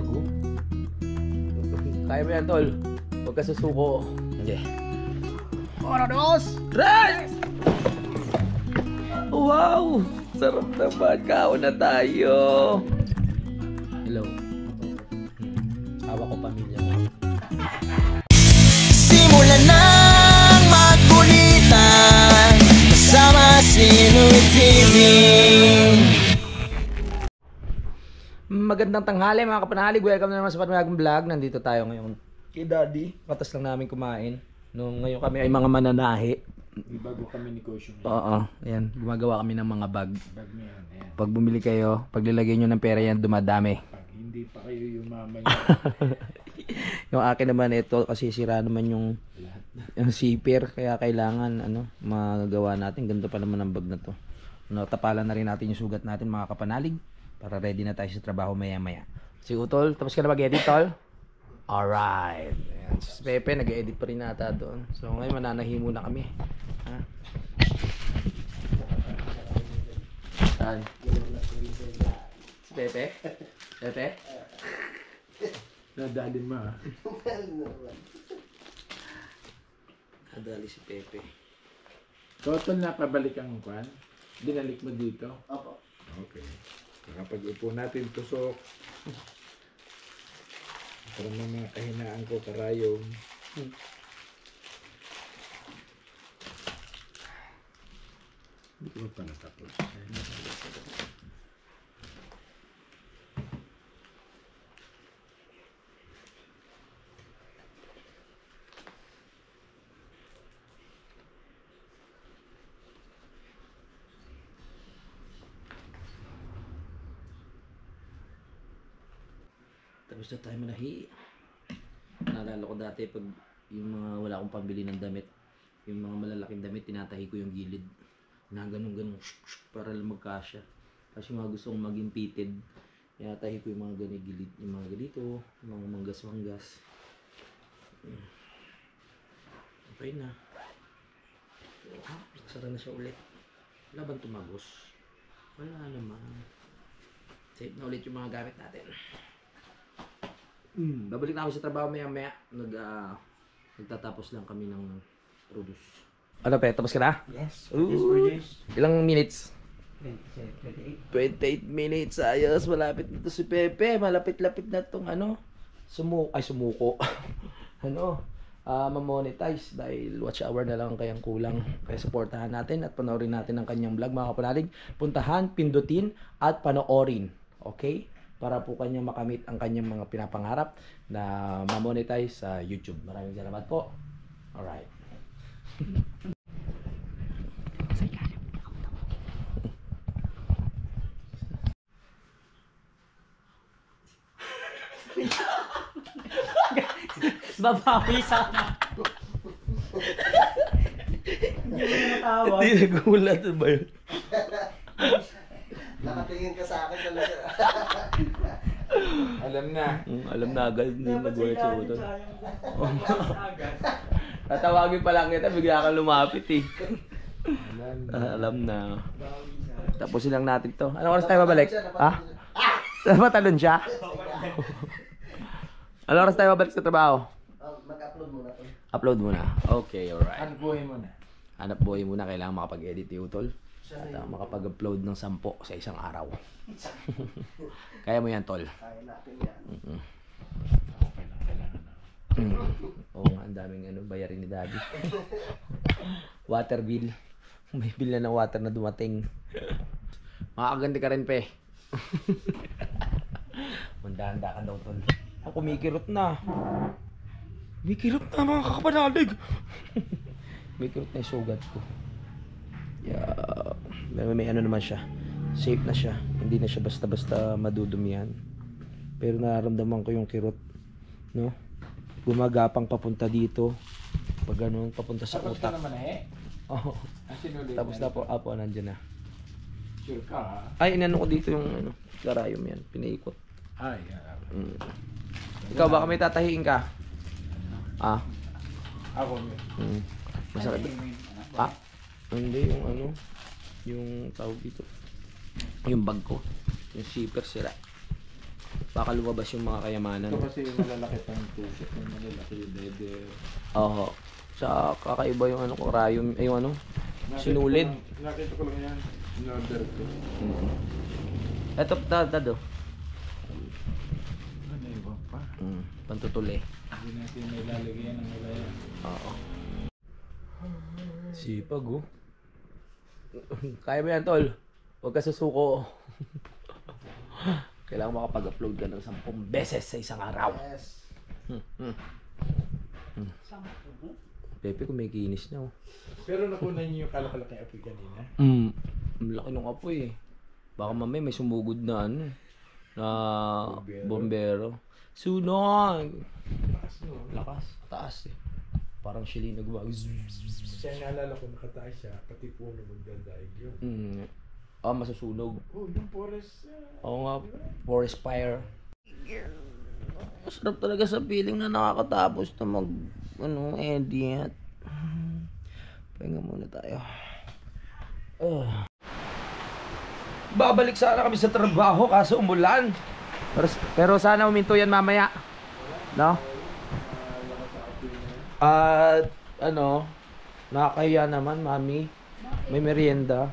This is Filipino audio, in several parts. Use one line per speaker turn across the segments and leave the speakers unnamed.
bago. Kaya mo yan, tol. Huwag ka susuko. Okay. Ora dos! Tres! Wow! Sarap naman. Kaon na tayo. Hello. Hawak ko pamilya ko.
Simulan nang magkulitan kasama si Louie TV.
Magandang tanghali mga kapanalig. Welcome na naman sa panibagong vlog. Nandito tayo ngayon kay Daddy. Katas lang namin kumain. Ngayon kami ay mga mananahi.
Bago kami negosyo.
Oo, ayan. Gumagawa kami ng mga bag.
Bag na yan, ayan.
Pag bumili kayo, paglilagay nyo ng pera yan, dumadami.
Pag hindi pa kayo yumaman
Yung akin naman ito, kasi sira naman yung zipper. Kaya kailangan magawa natin. Ganda pa naman ang bag na to. Tapalan na rin natin yung sugat natin mga kapanalig. Para ready na tayo sa trabaho maya maya. Si Utol, tapos ka na mag-edit, Tol? Alright. Ayan. Si Pepe, nag-edit pa rin nata doon. So ngayon mananahi muna kami. Ha? Saan? Si Pepe? Pepe?
nadali mo ha.
Nadali si Pepe.
Total na pabalik ang kwan? Dinalik mo dito?
Opo.
Okay. Nakapag-upo natin tusok. Para mga kahinaan ko karayong. Hindi ko pa natapos.
Tapos na tayo manahi. Naalala ko dati pag yung mga wala akong pambili ng damit, yung mga malalaking damit, tinatahi ko yung gilid. Na ganun-ganun, para lang magkasya. Kasi yung mga gusto kong maging fitted, tinatahi ko yung mga ganun gilid, yung mga ganito, yung mga manggas-manggas. Okay na. Sara na siya ulit. Wala bang tumagos? Wala naman. Save na ulit yung mga gamit natin. Babalik na ako sa trabaho maya-maya. Nagtatapos lang kami ng produce. Ano pe? Tapos ka na?
Yes.
Ilang minutes?
28.
28 minutes. Ayos. Malapit na to si Pepe. Malapit-lapit na itong sumuko. Ma-monetize. Dahil watch hour na lang kayang kulang. Kaya supportahan natin at panoorin natin ang kanyang vlog mga kapanalig. Puntahan, pindutin at panoorin. Okay? Para po kanya makamit ang kanyang mga pinapangarap na ma-monetize sa YouTube. Maraming salamat po. Alright.
Babawi sana.
Hindi nagulat ba yun?
Nakatingin ka sa akin talaga.
Alam na.
Alam na agad. Hindi nagulat sa utol. Tatawagin pa lang kita. Bigla kang lumapit eh. Alam na. Tapusin lang natin to. Anong oras tayo babalik? Ha? Matalon siya? Anong oras tayo babalik sa trabaho?
Mag-upload muna to.
Upload muna. Okay, alright.
Ano buhay mo na?
Hanap buhay muna. Kailangan makapag-edit yung utol. At makapag-upload ng 10 sa isang araw. Kaya mo yan, tol.
Kaya natin yan.
Okay lang, kailangan na.
Oo nga, ang daming bayarin ni Daddy. Water bill. May bill na ng water na dumating. Makakaganti ka rin, pe. Mandahanda ka daw, tol. Ako kumikirot na. Kumikirot na mga kakapanalig. Kumikirot na yung sugat ko. Yeah. May naman siya. Safe na siya. Hindi na siya basta-basta madudumihan. Pero nararamdaman ko yung kirot. No? Gumagapang papunta dito. Pag ganun, papunta sa
Tapos ka
utak.
naman eh.
Oh.
Sinulit
Tapos na po. Apo, nandyan na.
Sure ka ha?
Ay, inano ko dito yung karayom yan. Pinaikot.
Ay,
Ikaw, baka may tatahiin ka? Ah?
ako.
Masakit. Ah? Hindi, yung yung tawag dito. Yung bag ko. Yung zipper sira. Baka lumabas yung mga kayamanan.
Ito kasi malalaki pang tubig. Malalaki yung dede.
Oo. Sa kakaiba yung ano, karayom, ay yung ano, sinulid.
Nakita ko lang yan. In-order ko.
Ito, dado.
Ano iba pa?
Pantutuli.
Hindi natin may lalagyan ng malaya.
Oo. Sipag, oh. Kaya mo yan, tol. Huwag ka susuko. Kailangan makapag-upload ka ng 10 beses sa isang araw.
Yes.
Pepe, kumikinis na, oh.
Pero nakunan niyo yung kalaki apoy kanina.
Ang laki ng apoy, eh. Baka mamaya may sumugod na ano, na bombero. Sunog!
Lakas no.
Lakas. Taas, eh. Parang Shelly nagbago.
Kaya naalala ko nakataas siya, pati puno magdadaig yun.
Masusunog.
Oh, yung forest.
Oo nga, forest fire. Masarap talaga sa feeling na nakakatapos na mag, edit. Pahinga muna tayo. Babalik sana kami sa trabaho kaso umulan. Pero sana uminto yan mamaya. No? At, nakakahiya naman, mami. May merienda.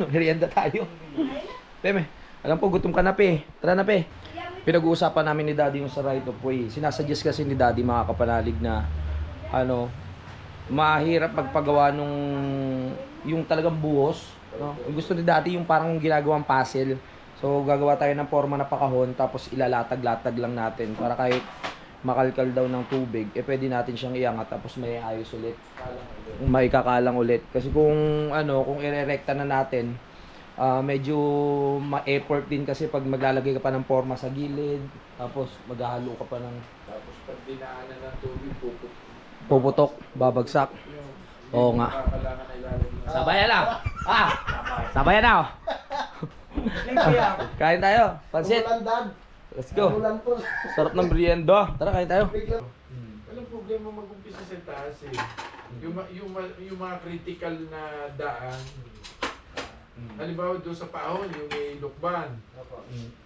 Merienda tayo. Peme, alam po gutom ka na, pe. Tara na, pe. Pinag-uusapan namin ni Daddy yung sa right of way. Sinasuggest kasi ni Daddy, mga kapanalig, na mahirap magpagawa nung yung talagang buhos, no? Gusto ni Daddy yung parang ginagawang puzzle. So gagawa tayo ng forma na pakahon, tapos ilalatag-latag lang natin para kahit makalkal daw ng tubig, pwede natin siyang iangat tapos may ayos ulit. Maikakalang ulit. Kasi kung irerekta na natin, medyo ma-effort din kasi pag maglalagay ka pa ng forma sa gilid, tapos maghahalo ka pa ng...
Tapos pag dinaanan ng tubig,
puputok, babagsak. Oo nga.
Kailangan na ilalim na.
Sabayan na! Sabayan na! Kain tayo, pansit.
Umulan, Dad.
Let's go.
Umulan po.
Sarap ng merienda. Tara, kain tayo.
Bigla.
Walang problema mag-umpisa sa taas eh. Yung mga critical na daan, halimbawa doon sa paahon, yung may lukban,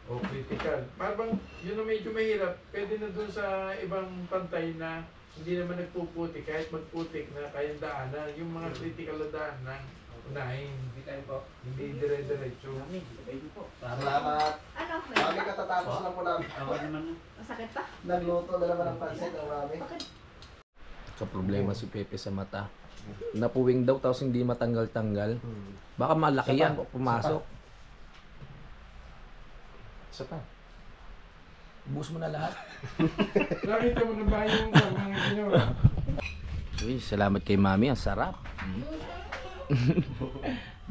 o critical. Parang yun na medyo mahirap, pwede na doon sa ibang pantay na hindi naman nagpuputik, kahit magputik na kayang daanan, yung mga critical na daan na unahin. Hindi dire-diretso.
Salamat.
Ano?
Mami, katatapos lang po namin.
Masakit pa?
Nagluto na naman ng pansit ang mami.
Sa problema si Pepe sa mata. Napuwing daw tapos hindi matanggal-tanggal. Baka malaki yan pag pumasok.
Isa pa.
Ubus mo na lahat.
Nakita mo na ba yung mga inyo?
Uy, salamat kay Mami. Ang sarap.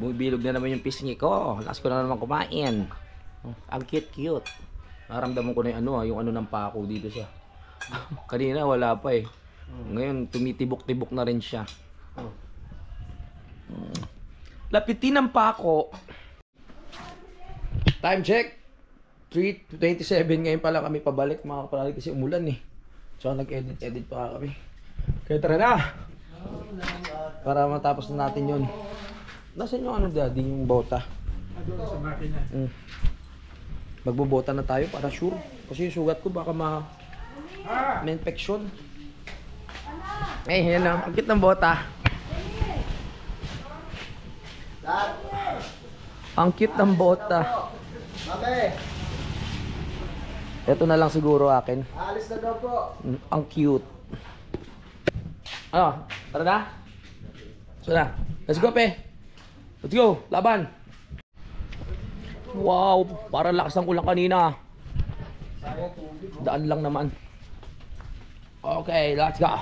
Bumibilog na naman yung pisngi ko. Lakas ko na naman kumain. Ang cute-cute. Naramdaman ko na yung ano ng pako dito siya. Kanina wala pa eh. Ngayon tumitibok-tibok na rin siya. Lapitin ng pako. Time check. 3:27 ngayon pala kami pabalik mga kapatid kasi umulan eh. So nag-edit pa kami. Kaya tara na. Para matapos na natin yun. Nasaan yung Daddy, yung bota?
Doon sa makina.
Magbobota na tayo para sure. Kasi yung sugat ko baka may infection. Eh, yan na. Ang cute ng bota.
Dad.
Ang cute ng bota.
Mami,
Ito na lang siguro akin.
alis na daw po.
Ang cute. Ano? Tara na? So na. Let's go, pe. Let's go. Laban. Wow. Parang lakas ng ulan kanina.
Sayang tubig.
Daan lang naman. Okay, let's go.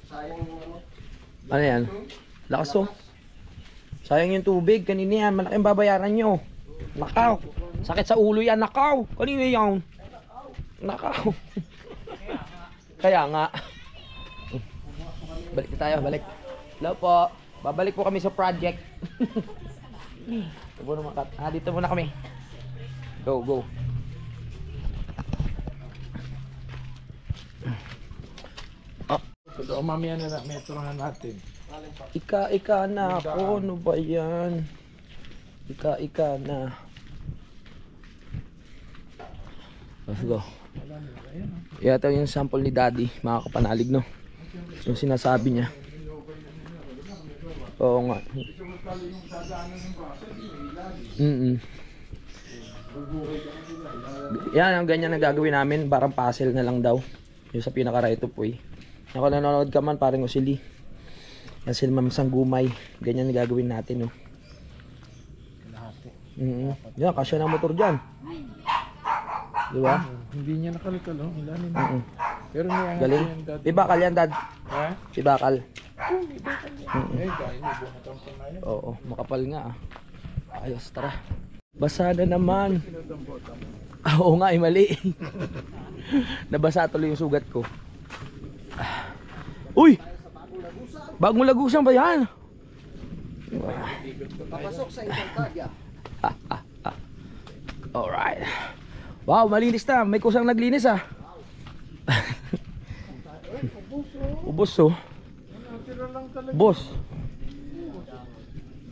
Sayang yung ano.
Ano yan? Lakas to. Sayang yung tubig. Kanina yan. Malaking babayaran nyo. Nakaw. Sakit sa ulo yan. Nakaw. Kanina yan. Nakaw. Kaya nga. Balik na tayo. Balik. Hello po. Babalik po kami sa project. Dito muna kami. Go, go.
So, mamaya na metrohan natin.
Ika na ako. Ano ba yan? Ika na. Let's go. Ito yung sample ni Daddy, mga kapanalig, no? Yung sinasabi niya. Oo nga. Yan, ang ganyan na gagawin namin. Parang puzzle na lang daw. Yung sa pinaka right of way. Ako nanonood ka man, parang usili. Yan sila Ma'am Sanggumay. Ganyan na gagawin natin, no? Yan, kasya ng motor dyan. Diba?
Hindi niya nakalkal, oh. Ilalim. Pero may angat
Galing.
yan, Dad.
Ibakal yan, Dad.
Ha?
Ibakal.
Eh, dahil may buhatang pa na yan.
Oo, makapal nga ah. Ayos, tara. Basa na naman. Oo nga, mali. Nabasa tuloy yung sugat ko. Uy! Bagong lagusan ba yan?
Papasok sa Encantadia.
Alright. Wow, malinis na. May kusang naglinis ah. Ubos oh.
Natira lang talaga.
Boss.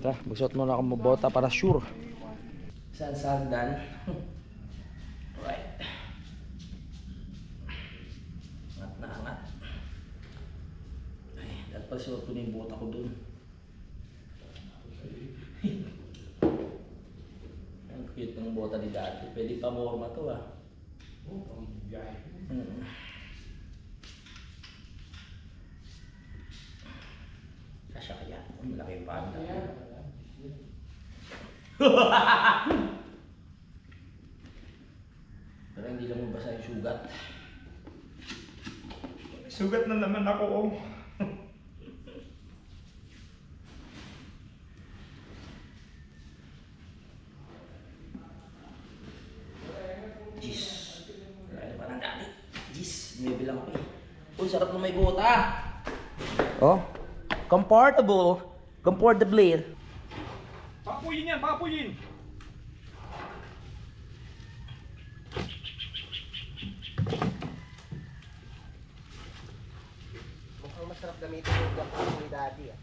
Tara, busot mo na ako mabota para sure. Saan dan? Right. Angat na angat. Ay, dapat pala suot ko na yung bota ko dun. Ang cute ng bota ni Daddy. Pwede pa morma to ah. Kasya kaya. Malaki yung panda. Pero hindi lang mabasa yung sugat. Sugat na naman ako oh. Jeez. Wala na parang dami. Jeez. Binibilang ko eh. Uy, sarap na may bota. Oh. Comfortable. Comfortably.
Papuyin yan, papuyin!
Mukhang masarap gamitin yung gampang ni Daddy. Ah.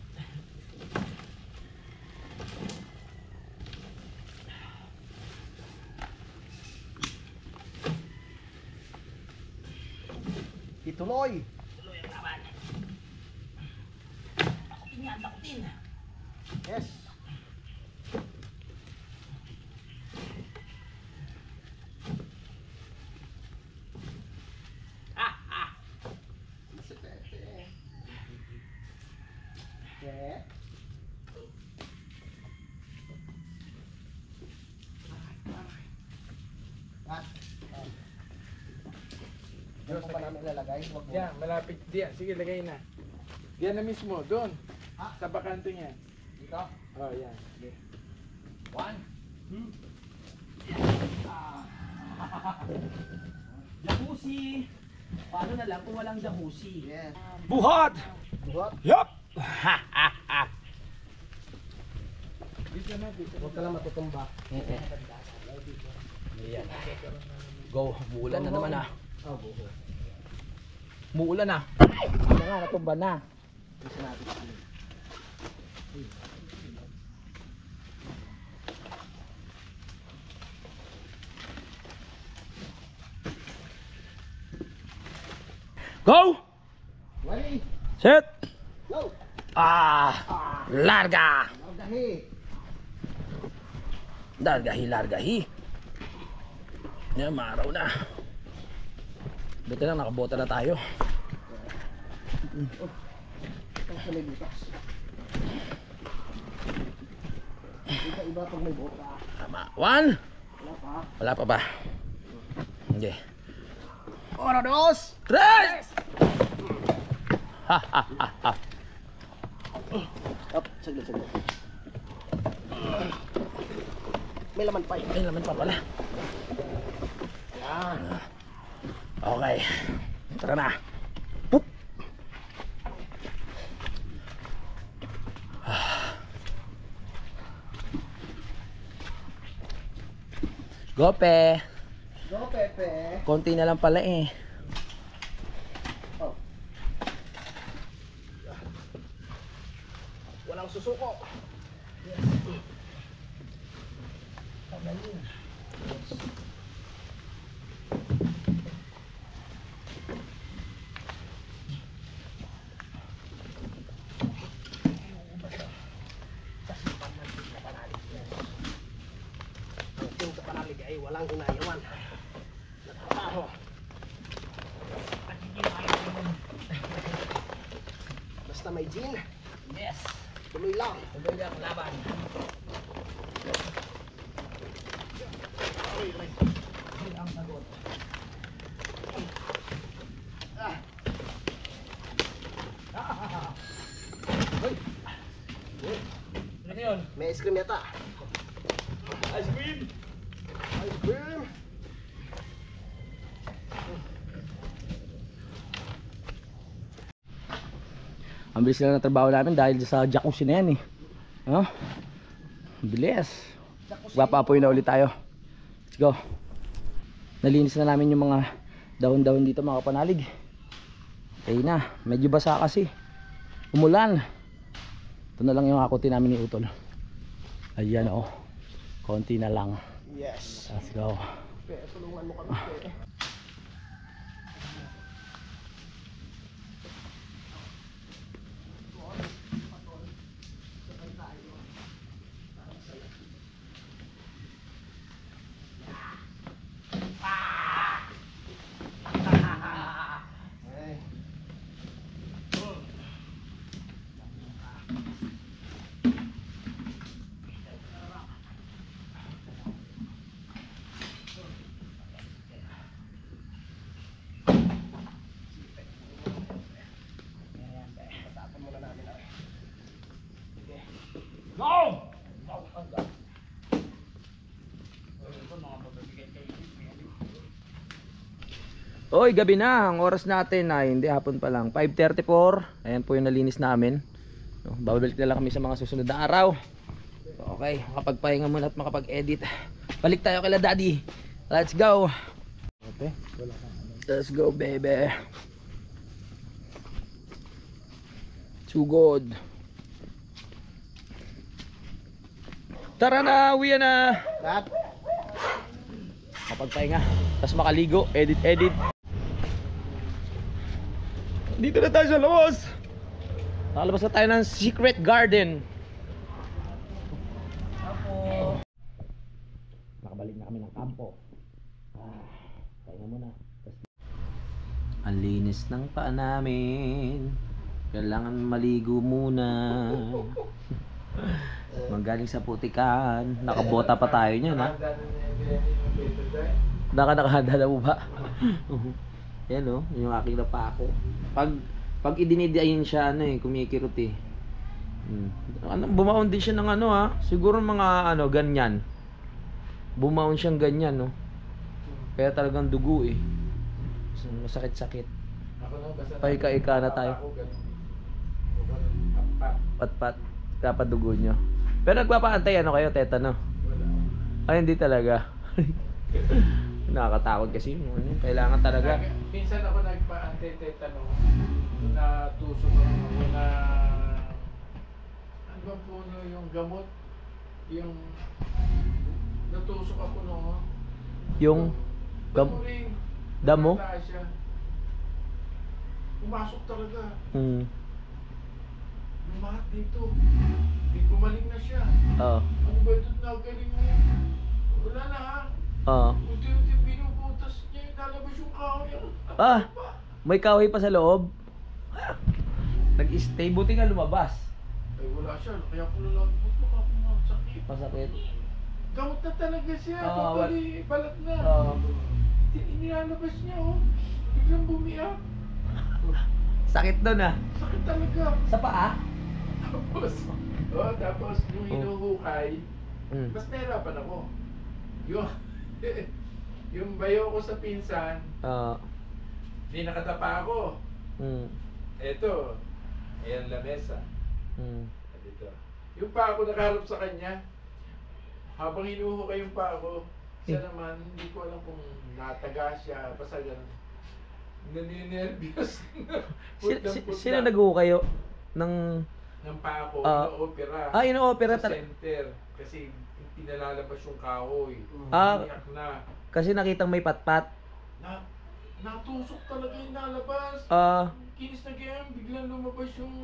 Ituloy!
Tuloy ang laban. Takutin yan, takutin.
Yes! Si Pepe. Yeah. At, Diyos pa namin lalagay. Wag mo.
Yan, malapit diyan. Sige, lagay na. Yan na mismo, doon.
Ah.
Sa bakante niya.
Dito.
Oh, yan. Okay.
1.
Jacuzzi. Paano na lang kung walang jacuzzi?
Yeah.
Buhat!
Buhat.
Yup!
Dito na, dito.
Huwag ka lang matutumba.
Ayan. Go, muulan na naman ah.
Oh, buho.
Muulan na. Ano nga, natumba na.
Gusto natin.
Go!
Wali!
Set!
Go!
Larga!
Magdahi!
Largahi, largahi. Yan, maaraw na. Buti lang, nakabota na tayo.
Ito sa may butas. Iba-iba pag may bota.
Tama. 1.
Wala pa.
Wala pa ba? Okay.
1, 2,
3!
Up, saglit. May laman pa
Ay, naman pa pala.
Yan.
Okay. Tara na. Poop! Gope!
Go, Pepe.
Konti na lang pala eh.
Oh. Walang susuko. Yes. ay walang inayawan. Nagtrabaho. Basta may gin,
Yes.
tuloy lang.
Tuloy lang laban. Yun ang sagot.
Ah,
Ano yun?
may ice cream yata.
Ice cream!
Ice cream.
Ang bilis lang ng trabaho namin dahil sa jacuzzi na yan eh. Oh, bilis. Gwapapoy na ulit tayo. Let's go. Nalinis na namin yung mga dahon-dahon dito mga kapanalig. Okay na, medyo basa kasi. Umulan. Ito na lang yung hakutin namin ni Utol. Ayan oh. Konti na lang.
Yes.
Let's go.
Pe, tulungan mo kami, pe.
Go!
Oy, gabi na. Ang oras natin ay hindi hapon pa lang. 5:34. Ayan po yung nalinis namin. No, babalik na lang kami sa mga susunod na araw. Okay, makapagpahinga muna at makapag-edit. Balik tayo kay Daddy. Let's go. Okay. Let's go, baby. Too good. Tara na, uwi na.
Dad,
Makapagpahinga. Tapos makaligo, edit. Dito na tayo sa labas. Nakalabas na tayo ng Secret Garden. Nakabalik na kami ng kampo. Pahinga muna. Ang linis ng paa namin. Kailangan maligo muna. Magaling sa putikan. Nakabota pa tayo niyan ha. Nakahanda na mo ba? Yan o, yung aking napako. Pag idinidiayin siya, ano eh, kumikirot eh. Bumaon din siya ng ano ha. Siguro mga ano, ganyan. Bumaon siyang ganyan no. Kaya talagang dugo eh. Masakit-sakit. Paika-ika na tayo. Pat-pat. Kapadugo nyo. Pero nagpapaantay ano kayo, tetano? Ay hindi talaga. Nakakatakot kasi kailangan talaga.
Minsan ako nagpa-anti-tetano. Natusok ako na ano ba po yung gamot? Yung natusok ako no.
Yung damo?
Pumasok talaga. Lumahat dito. Di gumaling na siya.
Oo.
Ano ba ito nagaling mo? Wala na ha.
Oo.
Unti-unti binubutas niya. Lalabas yung kahoy.
May kahoy pa sa loob. Nag-stay, buti nga lumabas.
Ay wala siya. Kaya ko lalabot mo ako masakit.
Masakit.
Gamot na talaga siya. Totally balat na. Inilalabas niya oh. Biglang bumiyak.
Sakit doon ah.
Sakit talaga.
Sa paa?
Tapos yung hinuhukay, mas nahirapan ako. Yung bayo ko sa pinsan, di nakatapa ako. Eto, ayan lamesa. Dito. Yung pa ako nakaharap sa kanya, habang hinuhukay yung pa ako, siya naman, hindi ko alam kung nataga siya, basta ganun. Naninervyos.
Sino nag-uukayo ng
pa ako, ino-opera.
Ino-opera
sa center. Kasi pinalalabas yung kahoy. Umiyak na.
Kasi nakitang may patpat.
Natusok talaga yung nalabas. Kinis na ganyan, biglang lumabas yung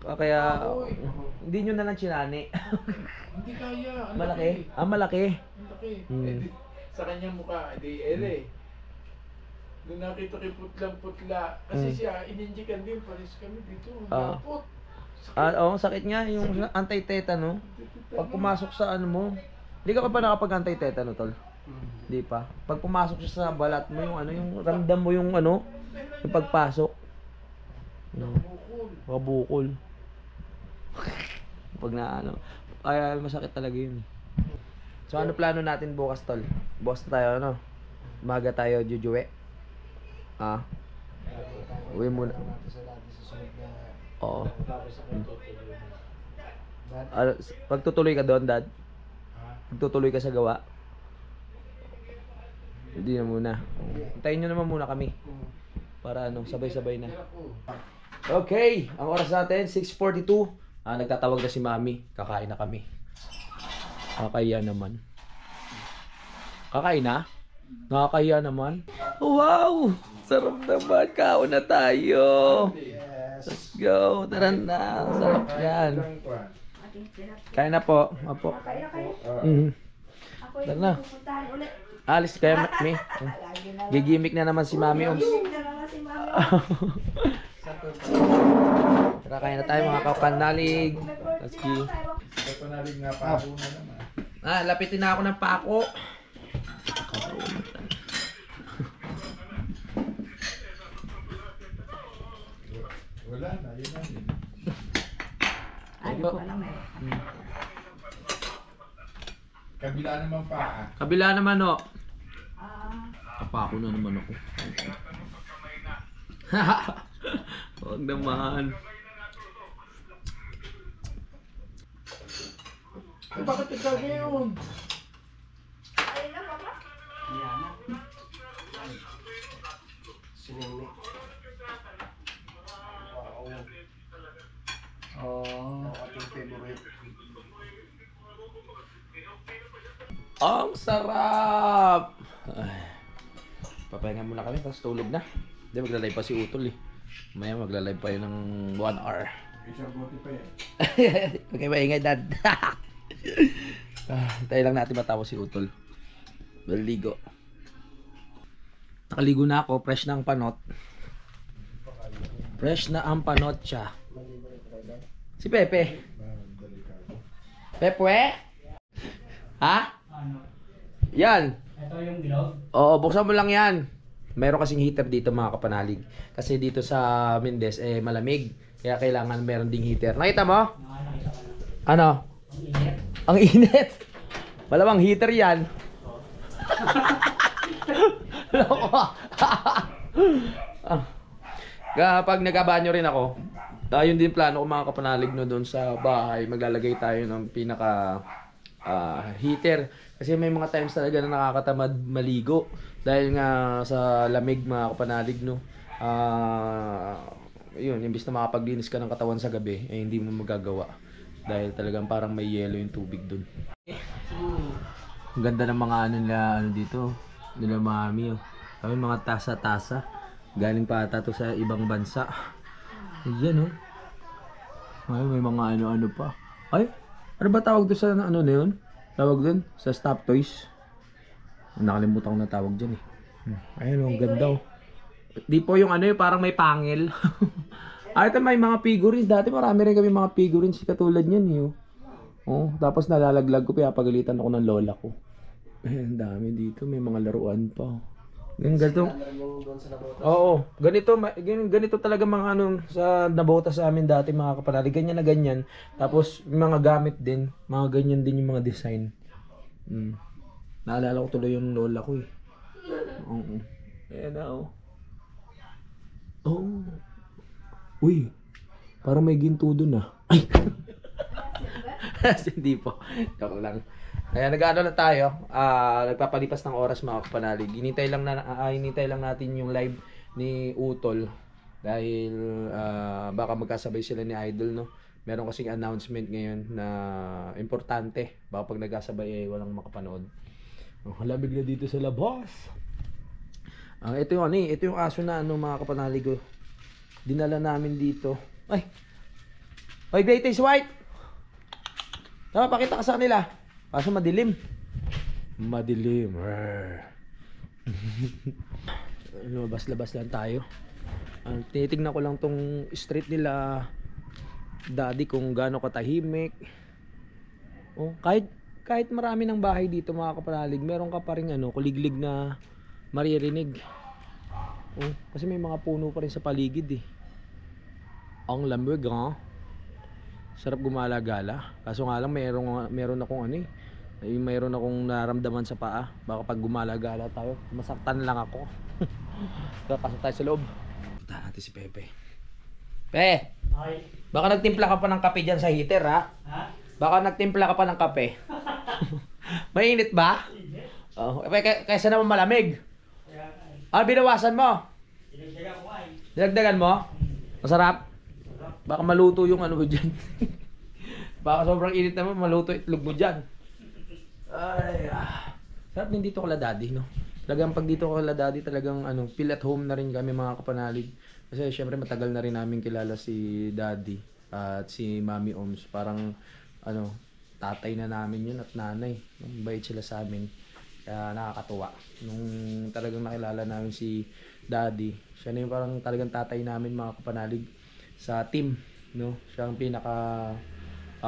Kaya
kahoy.
hindi nyo na lang chinani.
Hindi kaya.
Malaki? Malaki.
Malaki.
Hmm.
Eh, sa kanyang mukha, di ere. Nung nakita kay putlang-putla, kasi siya, ininjikan din, pares kami dito, napot.
Oo, sakit nga yung anti-tetano. Pag pumasok sa ano mo, hindi ka pa nakapag-anti-tetano, tol? Hindi pa. Pag pumasok siya sa balat mo, yung ano, yung ramdam mo yung ano, yung pagpasok. Bukol. Pag na ano, ay masakit talaga yun. So ano plano natin bukas, tol? Bukas na tayo, ano? Umaga tayo, jujuwe. Uwi muna. Oo. Pagtutuloy ka doon, Dad? Pagtutuloy ka sa gawa? Hindi na muna. Hintayin nyo naman muna kami. Para ano, sabay-sabay na. Okay, ang oras natin, 6:42. Nagtatawag na si Mami. Kakain na kami. Nakakahiya naman. Kakain na? Nakakahiya naman. Wow! Sarap naman. Kaon na tayo. Let's go. Tara na. Sarap yan. Kain na po. Apo. Tara na. Alis kayo, Mi. Gigimik na naman si Mami. Tara, kain na tayo mga kapanalig. Let's go.
Kapanalig nga pako na naman.
Lapitin na ako ng pako.
Wala na, yun na yun. Kabila naman paa.
Kabila naman, o. Kapako na naman ako. Huwag naman.
Bakit ikaw ngayon?
Sinini.
Oh.
Ang ating favorite.
Ang sarap! Ay. Papahinga muna kami, tapos tulog na. Hindi, magla-live pa si Utol eh. Maya magla-live pa yun ng 1 hour.
Isang buti pa yan.
Okay, maingay, Dad. Tayo lang natin matapos si Utol. Maligo. Nakaligo na ako, fresh na ang panot. Fresh na ang panot siya. Si Pepe. Pepe? Ha? Yan.
Ito yung bilog.
Oo, buksan mo lang yan. Meron kasing heater dito mga kapanalig. Kasi dito sa Mendez, malamig. Kaya kailangan meron ding heater. Nakita mo?
Nakita ko na.
Ano?
Ang init.
Ang init. Malamang heater yan. Loko. Kapag nagkabanyo rin ako, yun din plano ko mga kapanalig no, doon sa bahay. Maglalagay tayo ng pinaka heater. Kasi may mga times talaga na nakakatamad maligo. Dahil nga sa lamig mga kapanalig no. Yun, imbis na makapaglinis ka ng katawan sa gabi, hindi mo magagawa. Dahil talagang parang may yelo yung tubig dun. Ang ganda ng mga ano dito. Nila Mami. Kami mga tasa-tasa. Galing pa ata to sa ibang bansa. Ayan oh. Ay, may mga ano-ano pa. Ay, ano ba tawag doon sa ano na yun? Tawag doon? Sa stop toys? Nakalimutan ko na tawag dyan eh. Ayun, ang ganda oh. Di po yung ano yung parang may pangil. Ito may mga figurines. Dati marami rin kami mga figurines katulad niyan eh. Oh, tapos nalalaglag ko, pinapagalitan ako ng lola ko. Ang dami dito, may mga laruan pa. Ganito. Oo, ganito talaga mga ano sa nabota sa amin dati mga kapanalig, ganyan na ganyan. Tapos mga gamit din, mga ganyan din yung mga design. Naalala ko tuloy yung lola ko eh. Oo. Ayan na oh. Oh. Uy, parang may ginto dun ah. Ay. Hindi po. Joke lang. Kaya nag-ano na tayo, nagpapalipas ng oras mga kapanalig. Hinintay lang natin yung live ni Utol dahil baka magkasabay sila ni Idol no. Meron kasing announcement ngayon na importante. Baka pag nagkasabay walang makapanood. Lamig na dito sa labas. Ito yung aso na ano mga kapanalig. Dinala namin dito. Ay. Oy, Greatest White. Tama, pakita ka sa kanila. Kaso madilim. Madilim. Lumabas-labas lang tayo. Tinitignan ko lang tong street nila Daddy kung gaano katahimik. Oh, kahit marami ng bahay dito mga kapanalig, meron ka pa ring kuliglig na maririnig. Oh, kasi may mga puno pa rin sa paligid eh. Ang lamig ha. Sarap gumala-gala. Kaso nga lang meron akong mayroon akong naramdaman sa paa. Baka pag gumala-gala tayo, masaktan lang ako. Kapasok tayo sa loob. Punta natin si Pepe. Pe!
Ay.
Baka nagtimpla ka pa ng kape dyan sa heater ha?
Ha?
Baka nagtimpla ka pa ng kape. Mainit ba? Oh, kaysa naman malamig. Binawasan mo?
Dinagdagan ko ay.
Dinagdagan mo? Masarap? Baka maluto yung mo dyan. Baka sobrang init naman, maluto itlog mo dyan. Ay, sarap din dito kala Daddy, no? Talagang pag dito kala Daddy, talagang feel at home na rin kami mga kapanalig. Kasi syempre matagal na rin namin kilala si Daddy at si Mami Oms. Parang tatay na namin yun at nanay. Bait sila sa amin. Kaya nakakatuwa. Nung talagang nakilala namin si Daddy, siya na yung parang talagang tatay namin mga kapanalig sa team, no? Siya ang pinaka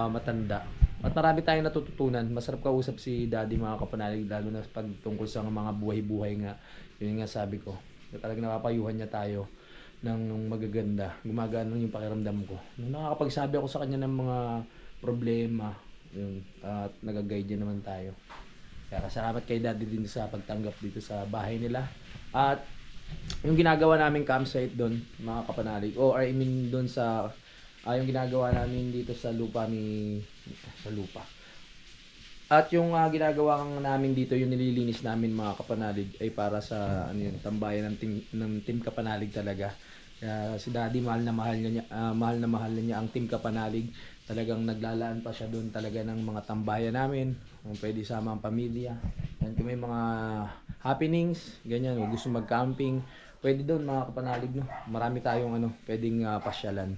matanda. At marami tayong natututunan. Masarap kausap si Daddy mga kapanalig, lalo na pag tungkol sa mga buhay-buhay nga. Yun nga sabi ko. Talagang napapayuhan niya tayo ng magaganda. Gumagana yung pakiramdam ko. Nung nakakapagsabi ako sa kanya ng mga problema, yun, at nag-guide niya naman tayo. Kaya salamat kay Daddy din sa pagtanggap dito sa bahay nila. At yung ginagawa naming campsite doon, mga kapanalig, doon sa yung ginagawa namin dito sa lupa sa lupa. At yung ginagawa namin dito, yung nililinis namin mga kapanalig ay para sa tambayan ng team Kapanalig talaga. Kaya si Daddy mahal na mahal niya ang team Kapanalig. Talagang naglalaan pa siya doon talaga ng mga tambayan namin. Kung pwede sama ang pamilya. Yan, kung may mga happenings, ganyan, o gusto mag-camping, pwede doon mga kapanalig, no? Marami tayong pwedeng pasyalan.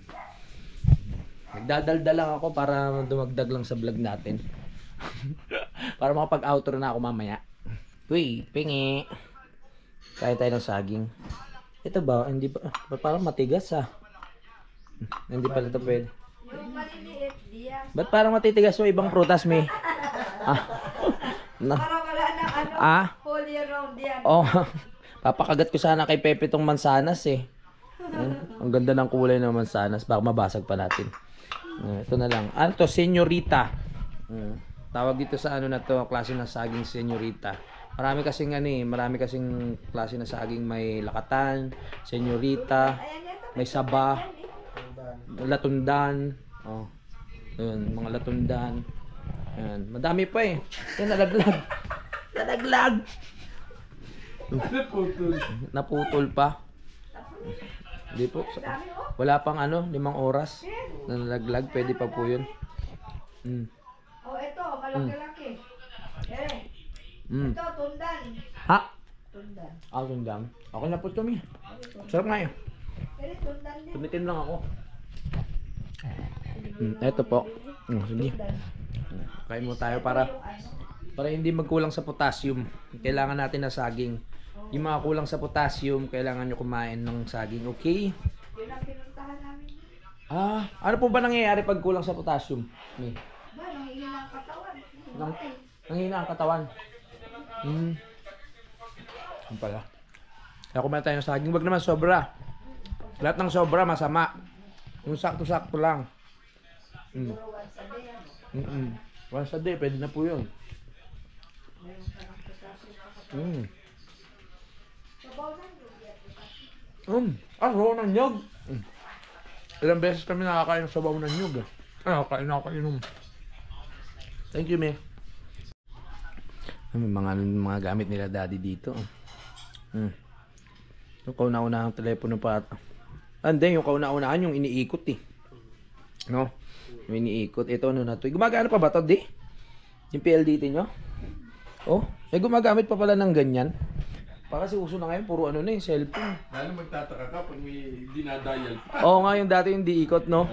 Nagdadalda lang ako para dumagdag lang sa vlog natin. Para makapag-outro na ako mamaya. Uy, pingi. Kaya tayo ng saging. Ito ba? Hindi ba? Parang matigas Hindi pala ito pwede.
Yung maliliit, diyan.
Ba't parang matitigas yung ibang prutas, me?
Para wala na whole year round yan.
Oh, papakagat ko sana kay Pepe tong mansanas eh. Ang ganda ng kulay ng mansanas. Baka mabasag pa natin. Ito na lang. Ano to? Senyorita. Tawag dito sa na to, klase ng saging senyorita. Marami kasing klase ng saging. May lakatan, senyorita, may saba, latundan. Oh. Ayun, mga latundan. Ayan, madami pa eh. Yan, nalaglag. Nalaglag. Naputol pa. Hindi po. Wala pang 5 oras na nalaglag. Pwede pa po yun.
Oh, ito, malaki-laki. Ito, tundan.
Ha?
Tundan.
Tundan. Ako na po ito, mi. Sarap nga yun.
Tundan din.
Tumitin lang ako. Ito po. Sige. Kain mo tayo para hindi magkulang sa potassium. Kailangan natin na saging. Yung mga kulang sa potassium, kailangan nyo kumain ng saging. Okay?
Yun ang pinuntahan namin.
Ano po ba nangyayari pag kulang sa potassium? May.
Ba, nanghihina ang katawan.
Nanghina ang katawan. Ano pala? Kaya kumain tayo ng saging. Wag naman sobra. Lahat ng sobra masama. Yung sakto-sakto lang. Once a day, pwede na po yun. Sabaw ng nyog. Ilang beses kami nakakain ng sabaw ng nyog. Nakakain. Thank you, me. May mga gamit nila Daddy dito. Yung kauna-unahan ng telepono pa. Hindi, yung kauna-unahan yung iniikot eh. No? Yung iniikot. Ito na to. Gumagana pa ba ito, di? Yung PLDT nyo? Oh, gumagamit pa pala ng ganyan. Kasi uso na ngayon, puro yung cellphone.
Lalo magtataka ka pag may dinadial pa.
Oo nga, yung dati yung di-ikot, no?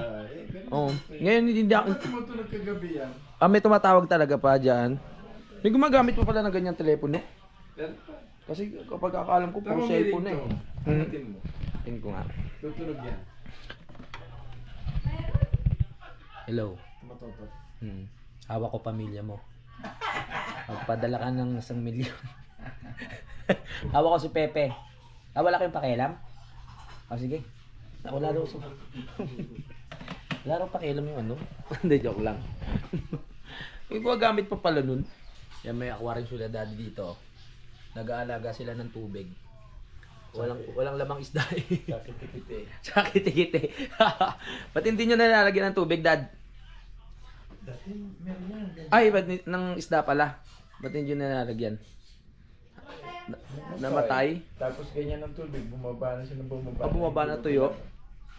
Oo. Ngayon, hindi
Ba't mo ito nagkagabi yan?
May tumatawag talaga pa dyan. May gumagamit pa pala ng ganyang telepono.
Meron pa.
Kasi kapag akaalam ko, puro
Tama,
cellphone na eh.
ringtone. Hanapin mo.
Tingin ko nga.
Tutunog yan.
Hello.
Matotot.
Hawak ko pamilya mo. Magpadala ka ng 1 milyon. Hawak ko si Pepe. Wala kayong pakialam? Sige. Wala daw. Wala raw pakialam yung ano. Hindi, joke lang. May gumagamit pa pala nun. Yan, may aquarium sila daddy dito. Nag-aalaga sila ng tubig. Walang lamang isda eh.
Sakit-kiti.
Sa kiti-kiti. Ba't hindi nyo nalalagyan ng tubig, Dad?
Dati meron yan.
Ay, ba't ng isda pala? Ba't hindi nyo nalalagyan? Namatay?
Tapos ganyan ng tubig, bumaba na siya ng bumaba.
Bumaba na tuyo?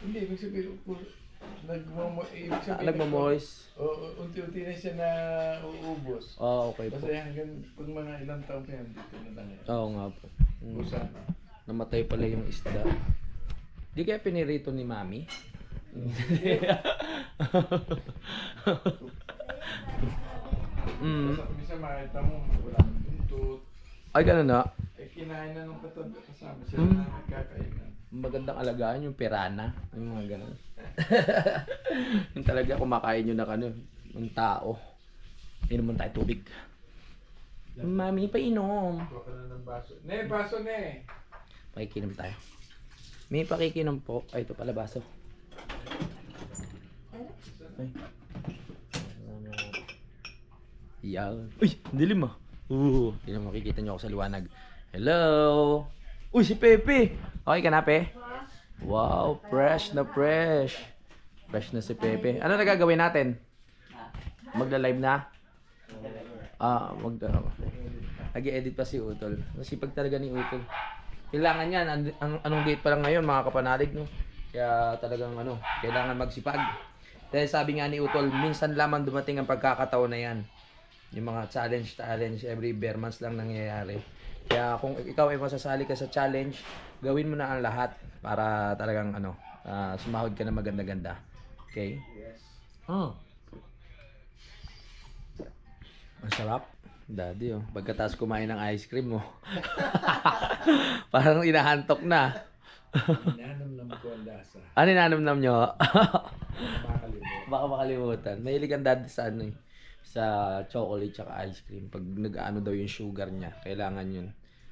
Hindi, ibig sabihin,
Nagmamoist?
Unti-unti na siya na uubos.
Okay po.
Kasi hanggang pag mga ilang taon pa yan, dito na lang yan.
Oo nga po.
Usan.
Namatay pala yung isda. Di kaya pinirito ni Mami?
Basta minsan makita mo, walang tuntut.
Ay, ganun na.
Eh, kinain na nung katabi kasama sila na nagkakainan.
Magandang alagaan yung pirana. Yung mga ganun. Yung talaga kumakain yun na ng tao. Inom tayo tubig. Mami, painom.
Kuha ka na ng baso. Ne, baso ne!
Pakikinom tayo. May pakikinom po. Ay, ito pala baso. Ay. Yan. Uy, dilim ah. Hindi na makikita nyo ako sa liwanag. Hello! Uy, si Pepe! Okay ka na, Pe? Wow, fresh na fresh. Fresh na si Pepe. Ano na gagawin natin? Magla-live na? Nag-edit pa si Utol. Nasipag talaga ni Utol. Kailangan yan. Anong date pa lang ngayon, mga kapanalig, no? Kaya talagang kailangan magsipag. Dahil sabi nga ni Utol, minsan lamang dumating ang pagkakataon na yan. Yung mga challenge, every bare months lang nangyayari. Kaya kung ikaw ay masasali ka sa challenge, gawin mo na ang lahat para talagang sumahod ka na maganda-ganda. Okay?
Yes.
Ang sarap. Daddy, pagkatapos kumain ng ice cream mo. Parang inahantok na.
Nanamnam ko ang lasa.
Ano ninanamnam nyo?
Makakalimutan.
Baka makalimutan. Mahilig ang daddy sa sa chocolate tsaka ice cream. Pag nag-ano daw yung sugar niya, kailangan yun.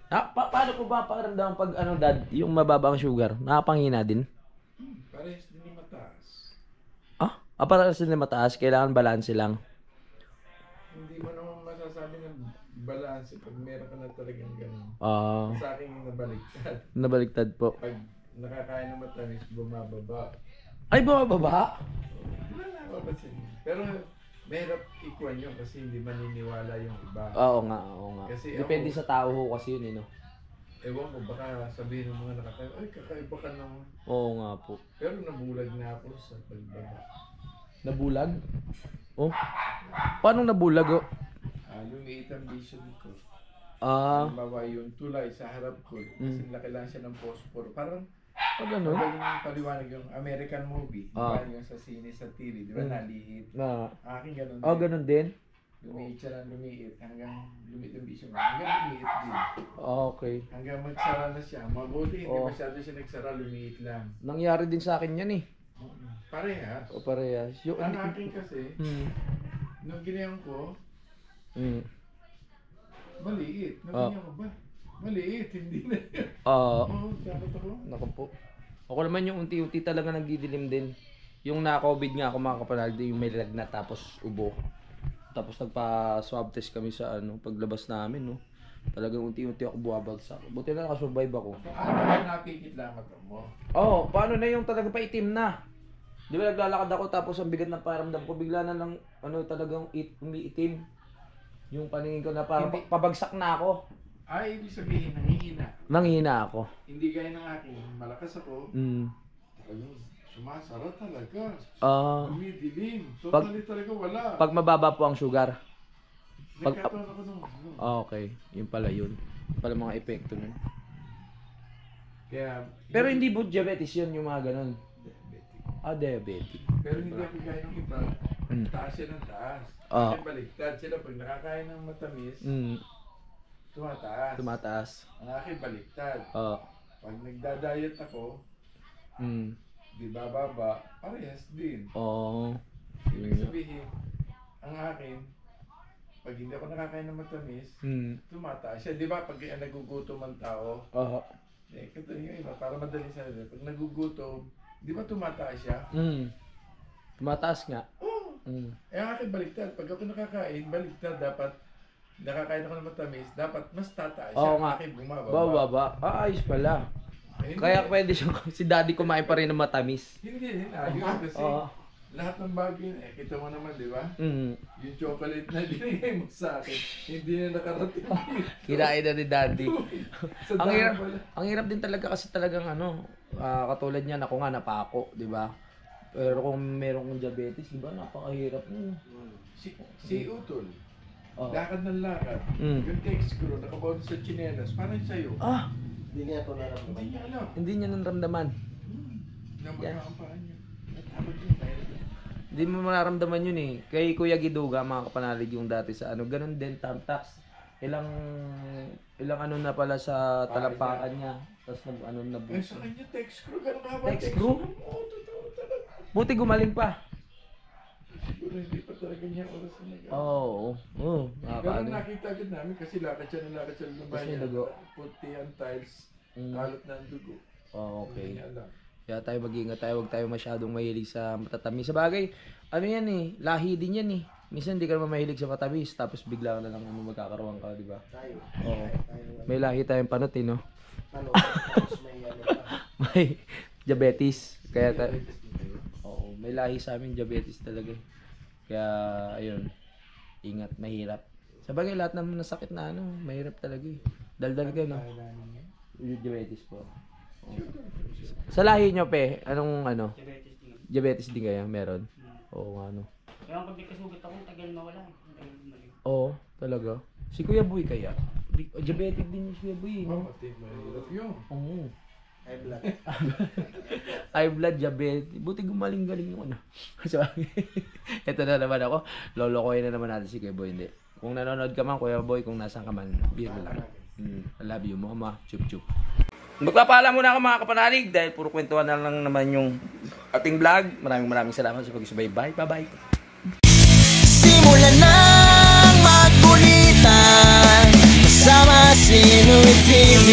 Paano po ba pakiramdam pag dad, yung mababa ang sugar? Nakapanghina din?
Parehas din yung mataas.
Parehas din yung mataas. Kailangan balanse lang.
Hindi mo naman masasabi ng balance pag meron ka na talagang ganun. Sa akin yung nabaliktad.
Nabaliktad po.
Pag nakakain ng matamis, bumababa.
Ay, bumababa?
Wala na, mapapansin. Pero mahirap ikuan yun kasi hindi maniniwala yung iba.
Oo nga.
Kasi
Depende
ako,
sa tao ho kasi yun, no?
Ewan ko, baka sabihin ng mga nakakain, ay kakaiba ka naman.
Oo nga po.
Pero nabulag na ako sa pagbaba.
Nabulag? Paano nabulag,
Lumiit ang vision ko.
Ah.
Yung tulay sa harap ko, kasi laki lang siya ng phosphor. Parang
Ganun?
magaling paliwanag yung American movie. Diba yung sa sine, sa TV, di ba naliit? Aking ganun.
Ganun din?
Lumiit siya ng lumiit hanggang lumiit yung vision. Hanggang lumiit din.
Okay.
Hanggang magsara na siya. Mabuti, hindi masyado siya nagsara, lumiit lang.
Nangyari din sa akin yan eh.
Parehas.
Parehas.
Ang akin kasi, nung ginayon ko, maliit. Nagganyan ko ba? Maliit, hindi na yan. Dapat ako.
Naku po. Ako naman yung unti-unti talaga nagdidilim din. Yung na-COVID nga ako mga kapanalig, yung may lagnat tapos ubo. Tapos nagpa-swab test kami sa paglabas namin, no. Talagang unti-unti ako buwabagsak. Buti na nakasurvive ako.
Ano napikit lang ito mo?
Paano na yung talaga paitim na? Di ba naglalakad ako tapos ang bigat ng paramdam ko, bigla na lang talagang umiitim. Yung paningin ko na parang pabagsak na ako.
Ay, ibig sabihin, nangihina.
Nanghihina ako.
Hindi gaya ng akin. Malakas ako. Ayun, sumasara talaga. Umidilim. Totally talaga wala.
Pag mababa po ang sugar.
Nagkataon ako nung
Okay, yun pala yun. Yun pala mga epekto nun.
Kaya,
Pero hindi po diabetes yun, yung mga ganun.
diabetic.
Diabetic.
Pero hindi ako gaya ng iba. Taas yan ang taas.
Oo.
Akin baliktad. Sila pag nakakain ng matamis, tumataas.
Tumataas.
Ang akin baliktad.
Oo.
Pag nagda-diet ako, di bababa, parehas din.
Oo.
Ibig sabihin, ang akin, pag hindi ako nakakain ng matamis, tumataas siya. Di ba pag nagugutom ang tao,
Oo.
ito yung iba, para madali sa nila. Pag nagugutom, di ba tumataas siya?
Tumataas nga.
Ang akin baliktad. Pag ako nakakain, baliktad. Dapat, nakakain ako ng matamis, dapat mas tataas siya.
Oo
Ang
nga.
akin bumababa.
Bababa. Ayos pala.
Hindi.
Kaya pwede siyang, si daddy kumain pa rin ng matamis.
Hindi rin. Ayun kasi,
Oo.
lahat ng bagay, kita mo naman, di ba? Yung chocolate na dinigay mo sa akin, hindi na nakarating.
Kinain na ni daddy.
Sa
ang
dami
hirap,
pala.
ang hirap din talaga kasi talagang katulad niyan ako nga napako, 'di ba? Pero kung meron kong diabetes, 'di ba? Napakahirap nun.
Si Utol,
Oo.
lakad ng lakad. Yung text screw, nakabaon sa chinelas, parang sa'yo.
Hindi niya ito nararamdaman.
Hindi niya alam.
Hindi niya naramdaman.
Naman ang paa niya. Tapos yung tayo.
Hindi mo mararamdaman yun eh. Kay Kuya Giduga, mga kapanalig yung dati sa ganun din, tamtax. Ilang na pala sa talampakan niya. Tapos na
Eh sa kanya, text screw, gano'n ka ba?
Text screw?
Oo, totoo talaga.
Buti gumaling pa.
Siguro hindi pa talaga niya oras na nag-
Oo. Oo.
Pero nakita agad namin kasi lakad siya ng
Tapos
bahay
may
niya.
dugo.
Puti ang tiles, kalot na ang dugo.
Oh, okay.
Hindi niya alam.
Kaya tayo mag-ingat tayo, huwag tayo masyadong mahilig sa matatamis. Sa bagay, ano yan eh, lahi din yan eh. Minsan hindi ka naman mahilig sa matamis, tapos bigla ka na lang magkakaroon ka, di ba?
Tayo.
Oo.
Tayo.
May lahi tayong panot eh, no?
Ano, tapos may ano pa.
May diabetes. Kaya oo, may lahi sa amin, diabetes talaga eh. Kaya, ayun, ingat, mahirap. Sa bagay, lahat naman ng sakit na ano, mahirap talaga eh. Daldal ka, no? Diabetes po. Oo. Sa lahi nyo, pe, anong ano?
Diabetes din.
Diabetes din kaya meron? Oo nga, no?
Kaya pag nagkasugat ako, tagal mawala. Tagal bumalik.
Oo, talaga. Si Kuya Boy kaya? Diabetic din yung si Kuya Boy, no?
Mati, mahirap yun.
Oo.
High blood.
High blood, diabetes. Buti gumaling-galing yung ano. So, ito na naman ako. Lolokohin na naman natin si Kuya Boy. Hindi. Kung nanonood ka man, Kuya Boy, kung nasan ka man, biro lang. I love you, mama. Chup-chup. Magpapaalam muna ako mga kapanalig dahil puro kwentuhan na lang naman yung ating vlog. Maraming salamat sa pag-subaybay. Bye-bye.
Simulan ng magkulitan kasama si Louie TV.